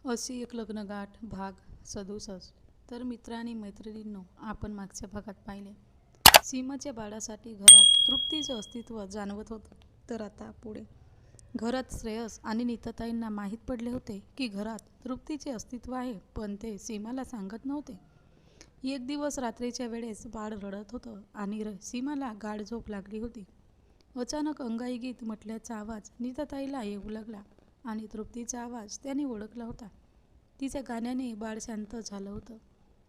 अशी एक लग्नगाठ भाग 67. तर मित्र आणि मैत्रिणींनो, आपण मागच्या भागात पाहिले सीमाच्या बाळासाठी घरात तृप्तीचं अस्तित्व जाणवत होतं. तर आता पुढे घरात श्रेयस आणि नीताताईंना माहीत पडले होते की घरात तृप्तीचे अस्तित्व आहे, पण ते सीमाला सांगत नव्हते. एक दिवस रात्रीच्या वेळेस बाळ रडत होतं आणि सीमाला गाढ झोप लागली होती. अचानक अंगाई गीत म्हटल्याचा आवाज नीताताईला येऊ लागला आणि तृप्तीचा आवाज त्याने ओळखला होता. तिच्या गाण्याने बाळ शांत झालं होतं.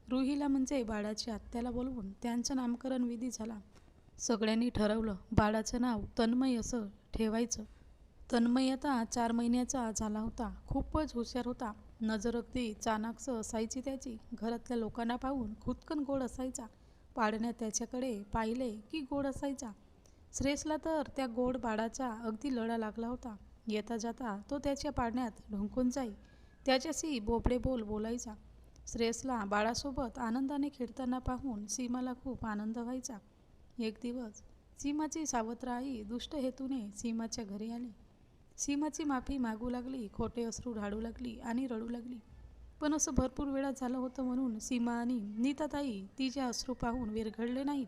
रुहीला म्हणजे बाळाच्या आत्याला बोलवून त्यांचं नामकरण विधी झाला. सगळ्यांनी ठरवलं बाळाचं नाव तन्मय असं ठेवायचं. तन्मय आता 4 महिन्याचा झाला होता. खूपच हुशार होता. नजर अगदी चाणाक्ष असायची त्याची. घरातल्या लोकांना पाहून खुदकन गोड असायचा. पाळण्यात त्याच्याकडे पाहिले की गोड असायचा. श्रेयसला तर त्या गोड बाळाचा अगदी लळा लागला होता. येता जाता तो त्याच्या पाळण्यात ढुंकून जाई. त्याच्याशी बोबडे बोल बोलायचा. श्रेयसला बाळासोबत आनंदाने खेळताना पाहून सीमाला खूप आनंद व्हायचा. एक दिवस सीमाची सावत्र आई दुष्ट हेतूने सीमाच्या घरी आली. सीमाची माफी मागू लागली, खोटे अश्रू ढाळू लागली आणि रडू लागली. पण असं भरपूर वेळा झालं होतं म्हणून सीमा आणि नीताताई तिच्या अश्रू पाहून विरघळले नाहीत.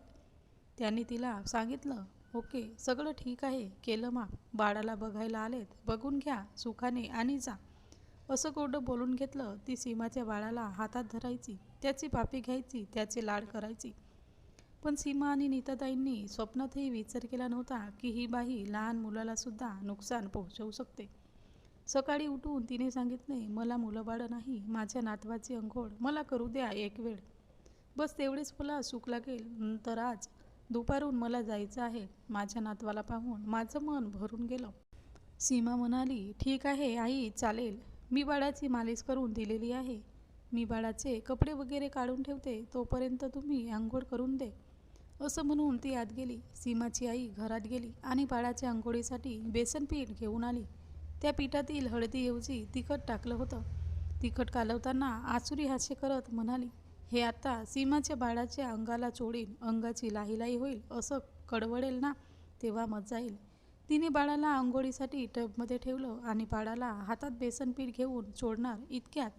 त्यांनी तिला सांगितलं, ओके, सगळं ठीक आहे, केलं माफ. बाळाला बघायला आलेत, बघून घ्या सुखाने आणि जा. असं कोरडं बोलून घेतलं. ती सीमाच्या बाळाला हातात धरायची, त्याची पापी घ्यायची, त्याचे लाड करायची. पण सीमा आणि नीताताईंनी स्वप्नातही विचार केला नव्हता की ही बाई लहान मुलाला सुद्धा नुकसान पोहोचवू शकते. सकाळी उठून तिने सांगितले, मला मुलंबाळं नाही, माझ्या नातवाची अंघोळ मला करू द्या एक वेळ. बस तेवढेच मला सुख लागेल. नंतर आज दुपारून मला जायचं आहे. माझ्या नातवाला पाहून माझं मन भरून गेलं. सीमा म्हणाली, ठीक आहे आई, चालेल. मी बाळाची मालिश करून दिलेली आहे. मी बाळाचे कपडे वगैरे काढून ठेवते, तोपर्यंत तुम्ही आंघोळ करून दे. असं म्हणून ती आत गेली. सीमाची आई घरात गेली आणि बाळाच्या आंघोळीसाठी बेसन पीठ घेऊन आली. त्या पिठातील हळदीऐवजी तिखट टाकलं होतं. तिखट कालवताना आसुरी हास्य करत म्हणाली, हे आता सीमाच्या बाळाच्या अंगाला चोळीन, अंगाची लाहीलाही होईल, असं कडवडेल ना, तेव्हा मजा येईल. तिने बाळाला आंघोळीसाठी टबमध्ये ठेवलं आणि बाळाला हातात बेसन पीठ घेऊन चोळणार इतक्यात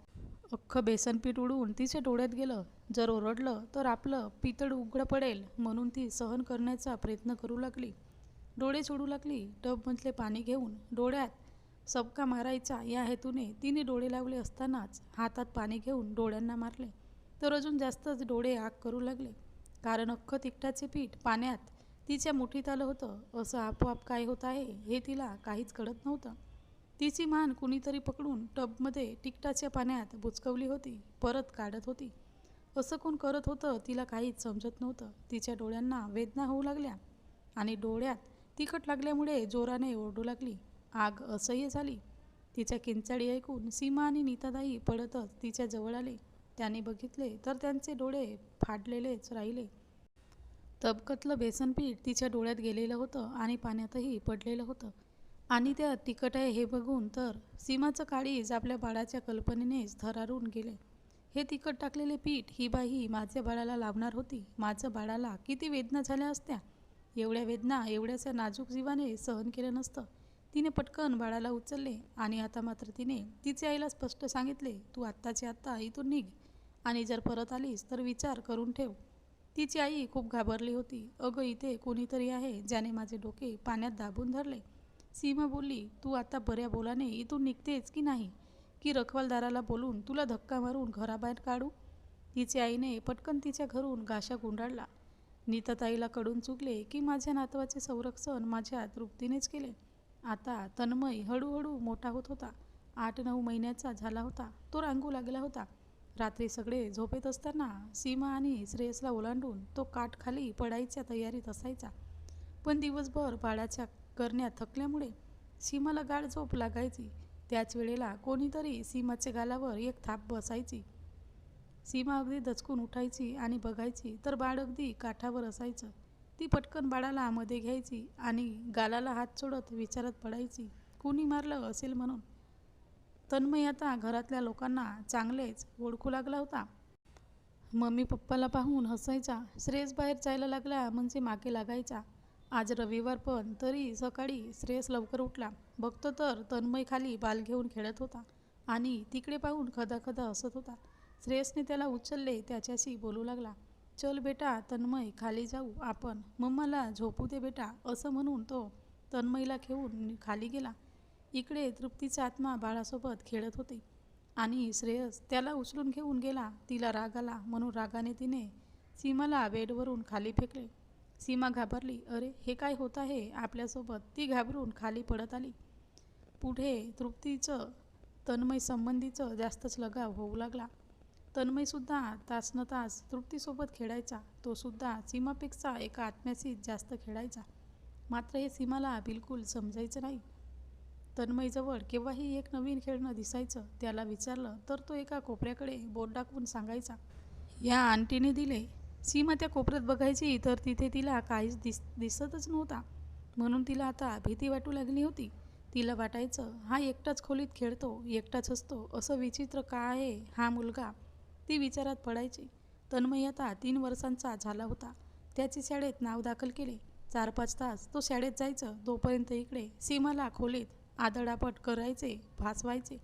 अख्खं बेसनपीठ उडून तिच्या डोळ्यात गेलं. जर ओरडलं तर आपलं पितळ उघडं पडेल म्हणून ती सहन करण्याचा प्रयत्न करू लागली. डोळे चोळू लागली. टबमधले पाणी घेऊन डोळ्यात सबका मारायचा या हेतूने तिने डोळे लावले असतानाच हातात पाणी घेऊन डोळ्यांना मारले. तर अजून जास्तच डोळे आग करू लागले. कारण अख्खं तिखटाचे पीठ पाण्यात तिच्या मुठीत आलं होतं. असं आपोआप काय होत आहे हे तिला काहीच कळत नव्हतं. तिची मान कुणीतरी पकडून टबमध्ये तिखटाच्या पाण्यात बुचकवली होती, परत काढत होती. असं कोण करत होतं तिला काहीच समजत नव्हतं. तिच्या डोळ्यांना वेदना होऊ लागल्या आणि डोळ्यात तिखट लागल्यामुळे जोराने ओरडू लागली. आग असह्य झाली. तिच्या किंचाळी ऐकून सीमा आणि नीताताई पडतच तिच्या जवळ आले. त्याने बघितले तर त्यांचे डोळे फाडलेलेच राहिले. तबकतलं बेसनपीठ तिच्या डोळ्यात गेलेलं होतं आणि पाण्यातही पडलेलं होतं. आणि त्यात तिखट आहे हे बघून तर सीमाचं काळीज आपल्या बाळाच्या कल्पनेनेच थरारून गेले. हे तिखट टाकलेले पीठ ही बाई माझ्या बाळाला लावणार होती. माझ्या बाळाला किती वेदना झाल्या असत्या. एवढ्या वेदना एवढ्याशा नाजूक जीवाने सहन केलं नसतं. तिने पटकन बाळाला उचलले आणि आता मात्र तिने तिच्या आईला स्पष्ट सांगितले, तू आत्ताच्या आत्ता इथून निघ आणि जर परत आलीस तर विचार करून ठेव. तिची आई खूप घाबरली होती. अगं, इथे कोणीतरी आहे ज्याने माझे डोके पाण्यात दाबून धरले. सीमा बोलली, तू आता बऱ्या बोलाने इथून निघतेस की नाही, की रखवालदाराला बोलून तुला धक्का मारून घराबाहेर काढू. तिच्या आईने पटकन तिच्या घरून गाशा गुंडाळला. नीताताईला कडून चुकले की माझ्या नातवाचे संरक्षण माझ्या तृप्तीनेच केले. आता तन्मय हळूहळू मोठा होत होता. 8-9 महिन्याचा झाला होता. तो रांगू लागला होता. रात्री सगळे झोपेत असताना सीमा आणि श्रेयसला ओलांडून तो काठ खाली पडायच्या तयारीत असायचा. पण दिवसभर बाळाच्या करण्यात थकल्यामुळे सीमाला गाढ झोप लागायची. त्याच वेळेला कोणीतरी सीमाच्या गालावर एक थाप बसायची. सीमा अगदी दचकून उठायची आणि बघायची तर बाळ अगदी काठावर असायचं. ती पटकन बाळाला मध्ये घ्यायची आणि गालाला हात सोडत विचारत पडायची, कुणी मारलं असेल म्हणून. तन्मय आता घरातल्या लोकांना चांगलेच ओळखू लागला होता. मम्मी पप्पाला पाहून हसायचा. श्रेयस बाहेर जायला लागला म्हणजे मागे लागायचा. आज रविवार पण तरी सकाळी श्रेयस लवकर उठला. बघतो तर तन्मय खाली बाल घेऊन खेळत होता. आणि तिकडे पाहून खदाखदा हसत होता. श्रेयसने त्याला उचलले, त्याच्याशी बोलू लागला. चल बेटा तन्मय, खाली जाऊ आपण, मम्माला झोपू दे बेटा, असं म्हणून तो तन्मयला घेऊन खाली गेला. इकडे तृप्तीचा आत्मा बाळासोबत खेळत होते आणि श्रेयस त्याला उचलून घेऊन गेला. तिला राग आला म्हणून रागाने तिने सीमाला बेडवरून खाली फेकले. सीमा घाबरली. अरे हे काय होत आहे आपल्यासोबत? ती घाबरून खाली पडत आली. पुढे तृप्तीचं तन्मय संबंधीचं जास्तच लगाव होऊ लागला. तन्मयसुद्धा तासनतास तृप्तीसोबत खेळायचा. तो सुद्धा सीमापेक्षा एका आत्म्याशी जास्त खेळायचा. मात्र हे सीमाला बिलकुल समजायचं नाही. तन्मयजवळ केव्हाही एक नवीन खेळणं दिसायचं. त्याला विचारलं तर तो एका कोपऱ्याकडे बोट दाखवून सांगायचा, या आंटीने दिले. सीमा त्या कोपऱ्यात बघायची तर तिथे तिला काहीच दिसतच नव्हता. म्हणून तिला आता भीती वाटू लागली होती. तिला वाटायचं हा एकटाच खोलीत खेळतो, एकटाच हसतो, असं विचित्र का आहे हा मुलगा. ती विचारात पडायची. तन्मय आता 3 वर्षांचा झाला होता. त्याची शाळेत नाव दाखल केले. 4-5 तास तो शाळेत जायचं. तोपर्यंत इकडे सीमाला खोलीत आदळआपट करायचे भास व्हायचे.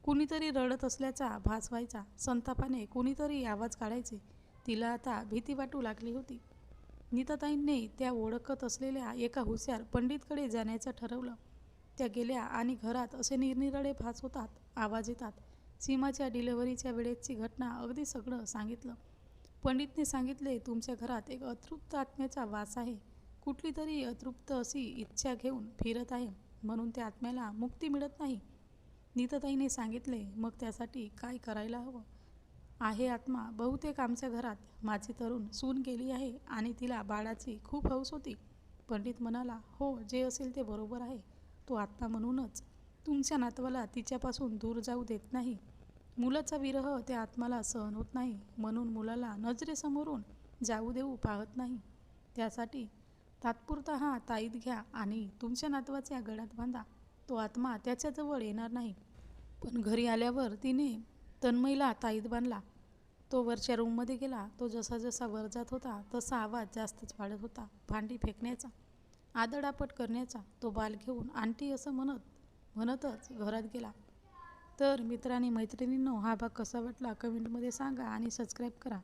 कुणीतरी रडत असल्याचा भास व्हायचा. संतापाने कुणीतरी आवाज काढायचे. तिला आता भीती वाटू लागली होती. नीताताईंनी त्या ओळखत असलेल्या एका हुशार पंडितकडे जाण्याचं ठरवलं. त्या गेल्या आणि घरात असे निरनिराळे भास होतात, आवाज येतात. सीमाच्या डिलिव्हरीच्या वेळेची घटना, अगदी सगळं सांगितलं. पंडितने सांगितले, तुमच्या घरात एक अतृप्त आत्म्याचा वास आहे. कुठली तरी अतृप्त अशी इच्छा घेऊन फिरत आहे, म्हणून त्या आत्म्याला मुक्ती मिळत नाही. नीताताईने सांगितले, मग त्यासाठी काय करायला हवं आहे? आत्मा बहुतेक आमच्या घरात. माझी तरुण सून गेली आहे आणि तिला बाळाची खूप हौस होती. पंडित म्हणाला, हो जे असेल ते बरोबर आहे. तो आत्मा म्हणूनच तुमच्या नातवाला तिच्यापासून दूर जाऊ देत नाही. मुलाचा विरह त्या आत्म्याला सहन होत नाही, म्हणून मुलाला नजरेसमोरून जाऊ देऊ पाहत नाही. त्यासाठी तात्पुरता हा ताईत घ्या आणि तुमच्या नातवाच्या गळ्यात बांधा. तो आत्मा त्याच्याजवळ येणार नाही. पण घरी आल्यावर तिने तन्मयला ताईत बांधला. तो वरच्या रूममध्ये गेला. तो जसा जसा वर जात होता तसा आवाज जास्तच वाढत होता. भांडी फेकण्याचा, आदळआपट करण्याचा. तो बाल घेऊन आंटी असं म्हणतच घरात गेला. तर मित्रांनी मैत्रिणींनो, हा भाग कसा वाटला कमेंटमध्ये सांगा आणि सबस्क्राईब करा.